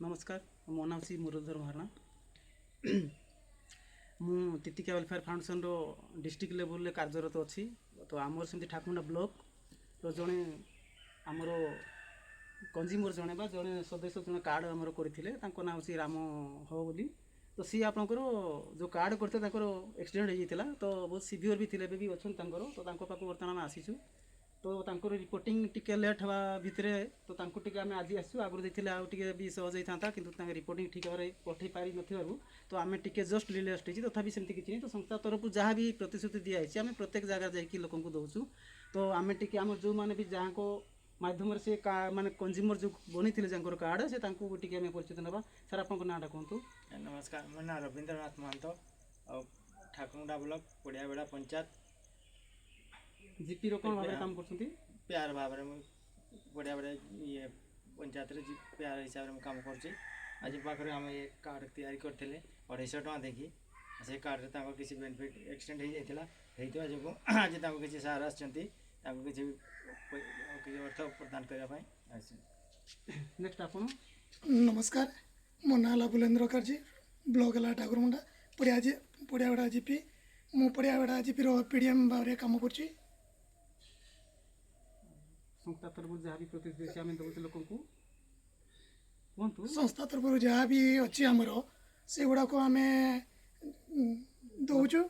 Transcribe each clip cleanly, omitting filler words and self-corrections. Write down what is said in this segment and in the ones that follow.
नमस्कार मो नाम सी मुरलीधर महाराणा मु तितिका वेलफेयर फाउंडेशन रो डिस्ट्रिक्ट लेवल कार्यरत अच्छी तो आमर सेमती ठाकुरमुंडा ब्लॉक रो जड़े आमर कंज्यूमर जड़े जड़े सदस्य जड़े कार्ड आमर करते ना हूँ राम हो बोली तो सी आपंकर जो कार्ड करते एक्सीडेंट होता तो बहुत सिवियर भी थे भी अच्छा तो पाक बर्तमान आम आसीचु तो रिपोर्टिंग टिके लेट हवा भितर तो टिके आम आज आसू आगुरी देते आगे भी सहज होता कि रिपोर्टिंग ठीक भाव पठे पारि न तो आम टिके जस्ट डिले आसटी तथापि सेमती किसी नहीं तो संस्था तरफ जहाँ भी प्रतिश्रुति दिखाई आम प्रत्येक जगह जाकि लोक दौचु तो आम टिके आम जो मैंने भी जहाँ को माध्यम से माने कंज्यूमर जो बनी थे कार्ड से टिके आम परिचित ना सर आप नाटा कहतु। नमस्कार मो ना रवींद्रनाथ महंत और ठाकुरमुंडा ब्लॉक पड़ियाबेड़ा पंचायत जीपी रो कौन भाव काम कर प्यार भाव में पड़ियाबेड़ा ये पंचायत प्यार हिसाब से काम कर पाखे आम ये कार्ड तैयारी करते 250 टଙ୍କା देखी से कार्ड किसी बेनिफिट एक्सीडेंट होता जो आज किसी सार आसती किसी अर्थ प्रदान करने। नेक्स्ट आप नमस्कार मो ना बुलेन्द्र कार्जी ब्लॉक है ठाकुरमुंडा पड़ियाबेड़ा जीपी मु पड़ियाबेड़ा जीपी रो पीडीएम भाव में काम कर संस्था तरफ जहाँ भी प्रतिश्रुति आम दौर लोक कहतु संस्था तरफ जहाँ भी अच्छी आमर से गुड़ा को आम दौचु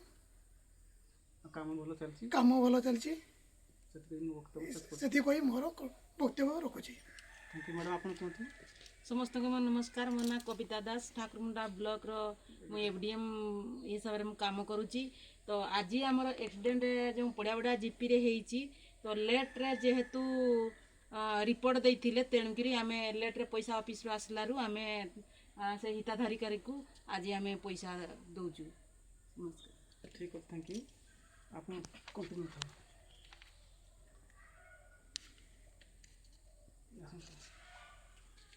काम भल चलती कम भल चलती से मोर वक्तव्य रखुची। थैंक यू मैडम आप कहतु। समस्त को नमस्कार मो ना कविता दास ठाकुरमुंडा ब्लॉक रो मु एफडीएम हिसाब से काम करुच्ची तो आज आमर एक्सीडेंट जो पड़ियाबेड़ा जीपी रे हेची तो लेट रे जेहेतु रिपोर्ट देइथिले तेणुकरी आम लेट रे पैसा ऑफिस रो आसलारू आम से हिताधिकारी को आज आम पैसा दौचु। नमस्कार ठीक है थैंक यू आप कंटिन्यू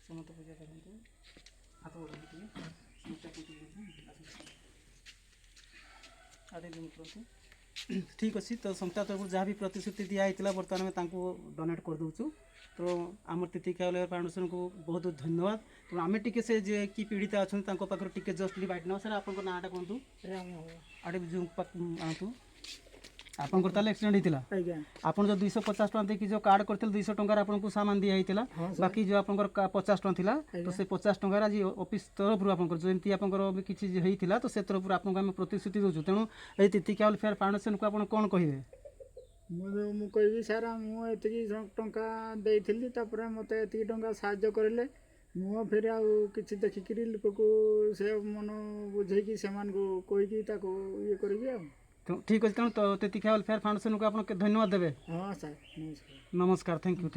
समस्त पूजा करते हाथ बढ़ाते ठीक अच्छे तो संस्था तरफ जहाँ भी प्रतिश्रुति दिखाई बर्तमान आम डोनेट कर दूचु तो आम तितिका फाउंडेशन को बहुत बहुत धन्यवाद। तो आम टिके से जे कि पीड़िता अच्छा पाखे टिके जस्ट बैठ ना सर आप नाटा कहतु आटे जूम आनतु आपन ताले एक्सीडेंट होता आप जो 250 टଙ୍କା देखिए जो कार्ड करते 200 टंकार आपको सामान दिया बाकी जो आप 50 टଙ୍କା थिला तो से 50 टंकार आज ऑफिस तरफ आपको जमी आप किसी होता तो से तरफ आपको आम प्रतिश्रुति दूसु तेणु ये तितिका वेलफेयर फाउंडेशन को आप कौन कहे मुझे कहि सार मुझे टंका देती मत ये टंका साहाय्य करें मु फिर आछि देखिक लोक को से मन बुझे से कहीकि ये करी तो ठीक अच्छे तेणु तो तितिका वेलफेयर फाउंडेशन को आप धन्यवाद देवे। हाँ सर नमस्कार थैंक यू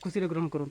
खुशी ग्रहण करूँ।